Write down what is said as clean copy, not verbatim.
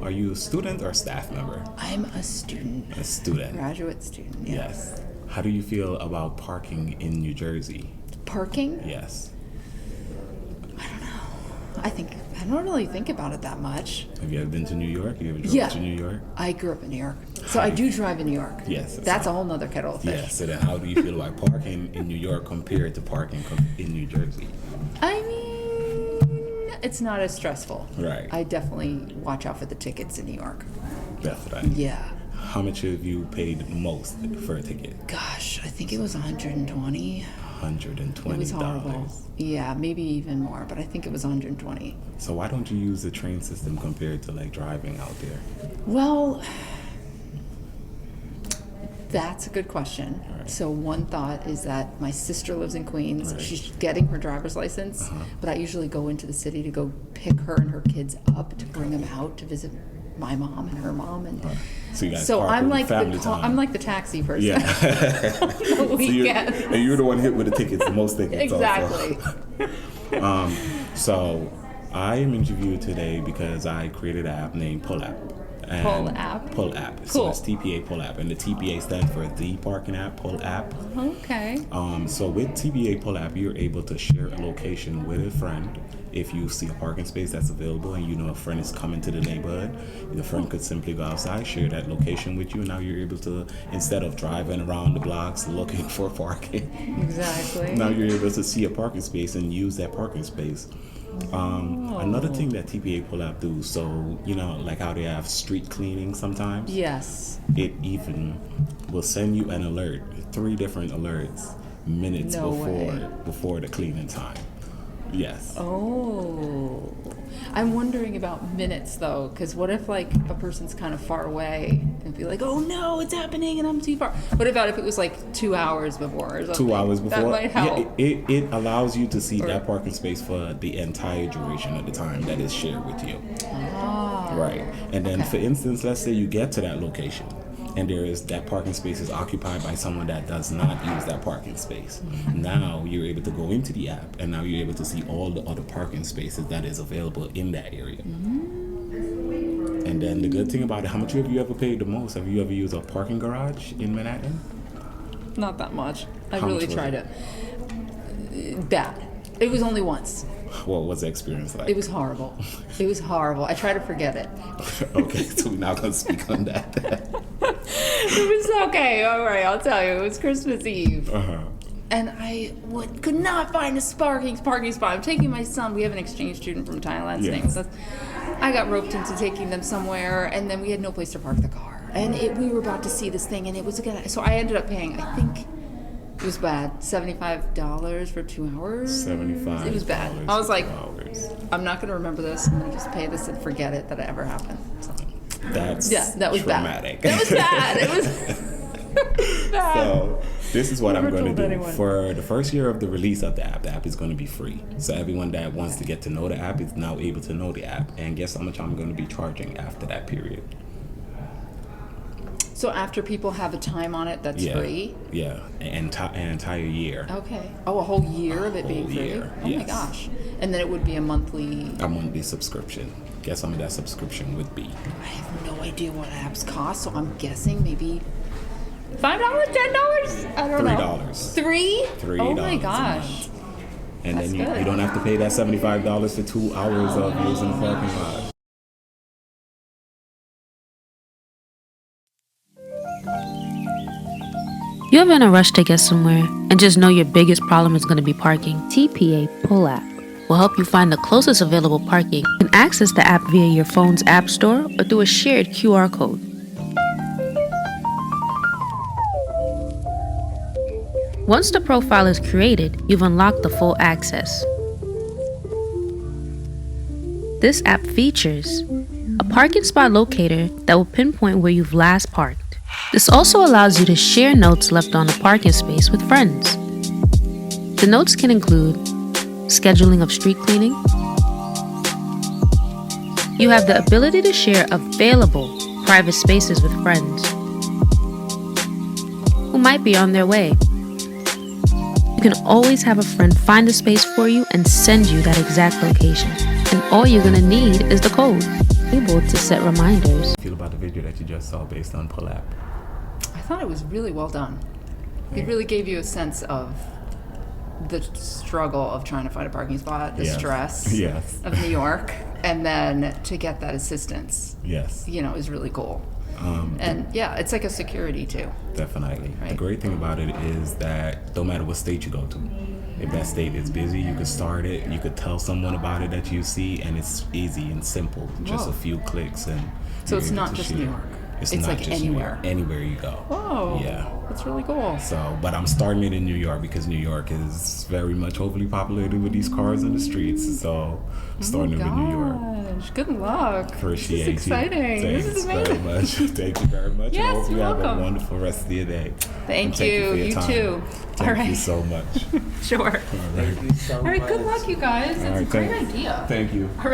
Are you a student or staff member? I'm a student. A student. Graduate student, yeah. Yes. How do you feel about parking in New Jersey? Parking? Yes. I don't really think about it that much. Have you ever been to New York? You ever drove to New York? I grew up in New York. So I do drive in New York. Yes. That's a whole nother kettle of fish. Yeah, so then how do you feel about parking in New York compared to parking in New Jersey? I mean, it's not as stressful. Right. I definitely watch out for the tickets in New York. Definitely. Yeah. How much have you paid most for a ticket? Gosh, I think it was 120. $120. It was horrible. Yeah, maybe even more, but I think it was 120. So why don't you use the train system compared to like driving out there? Well, that's a good question. Right. So one thought is that my sister lives in Queens. Right. She's getting her driver's license, but I usually go into the city to go pick her and her kids up to bring them out to visit my mom and her mom, and So you guys so park I'm in like family time. I'm like the taxi person. Yeah. On the weekend. And you're the one hit with the tickets, the most tickets. Exactly. Also. So I am interviewed today because I created an app named Pull App. Pull App? Pull App. Cool. So it's TPA Pull App, and the TPA stands for the parking app, Pull App. Okay. So with TPA Pull App, you're able to share a location with a friend. If you see a parking space that's available and you know a friend is coming to the neighborhood, the friend could simply go outside, share that location with you, and now you're able to, instead of driving around the blocks looking for parking, Exactly. now you're able to see a parking space and use that parking space. Another thing that TPA Pull App do, so you know, like how they have street cleaning sometimes. Yes. It even will send you an alert, 3 different alerts, minutes No way. before the cleaning time. Yes. Oh, I'm wondering about minutes though, because what if like a person's kind of far away and be like, "Oh no, it's happening," and I'm too far. What about if it was like 2 hours before or something? 2 hours before. That might help. Yeah, it allows you to see that parking space for the entire duration of the time that is shared with you. Ah. Right. And then, for instance, let's say you get to that location and that parking space is occupied by someone that does not use that parking space. Now you're able to go into the app and now you're able to see all the other parking spaces that is available in that area. And then the good thing about it, how much have you ever paid the most? Have you ever used a parking garage in Manhattan? Not that much. I How really much was tried it. Bad. It was only once. What was the experience like? It was horrible. It was horrible. I try to forget it. Okay, so we're not going to speak on that. It was okay. All right, I'll tell you. It was Christmas Eve. And I could not find a parking spot. I'm taking my son. We have an exchange student from Thailand staying with us. I got roped into taking them somewhere, and then we had no place to park the car. And we were about to see this thing, and it was so I ended up paying, I think, it was bad, $75 for 2 hours. $75. It was bad. I was like, hours. I'm not going to remember this. I'm going to just pay this and forget it that it ever happened. So, That was traumatic. bad. That was bad. It was bad. So this is what I'm Never going to told do. anyone. For the first year of the release of the app is going to be free. So everyone that wants to get to know the app is now able to know the app. And guess how much I'm going to be charging after that period? So after people have a time on it, that's free? Yeah, an entire year. Okay. Oh, a whole year of it being whole free? year, Oh my yes. gosh. And then it would be a monthly... A monthly subscription. Guess how much that subscription would be? I have no idea what apps cost, so I'm guessing maybe $5, $10? I don't know. $3. $3? Oh my $3 a gosh. month. And That's then you good. don't have to pay that $75 for 2 hours of using the parking lot. You ever in a rush to get somewhere and just know your biggest problem is going to be parking? TPA Pull App will help you find the closest available parking and access the app via your phone's app store or through a shared QR code. Once the profile is created, you've unlocked the full access. This app features a parking spot locator that will pinpoint where you've last parked. This also allows you to share notes left on the parking space with friends. The notes can include scheduling of street cleaning. You have the ability to share available private spaces with friends who might be on their way. You can always have a friend find a space for you and send you that exact location. And all you're going to need is the code. able to set reminders. Feel about the video that you just saw based on Pull App? I thought it was really well done. It really gave you a sense of the struggle of trying to find a parking spot, the Yes. stress Yes. of New York, and then to get that assistance, Yes. is really cool. And yeah, it's like a security too. Definitely. The Right. great thing about it is that no matter what state you go to, if that state is busy, you could start it. You could tell someone about it that you see, and it's easy and simple. Just Whoa. a few clicks, and So you're it's able not to just share. New York. It's It's not like just New anywhere. York. Anywhere you go. Whoa. Yeah. That's really cool. So, but I'm starting it in New York because New York is very much overly populated with these cars in the streets. So, starting it in New York. Gosh, good luck. Appreciate This is exciting. you. This Thanks is very amazing. much. Thank you very much. Yes, I hope you you're have welcome. a wonderful rest of your day. Thank And for you. your You time. too. Thank All right. you so much. Sure. All right. All right, good luck, you guys. All It's a right, great thank- idea. Thank you. All right.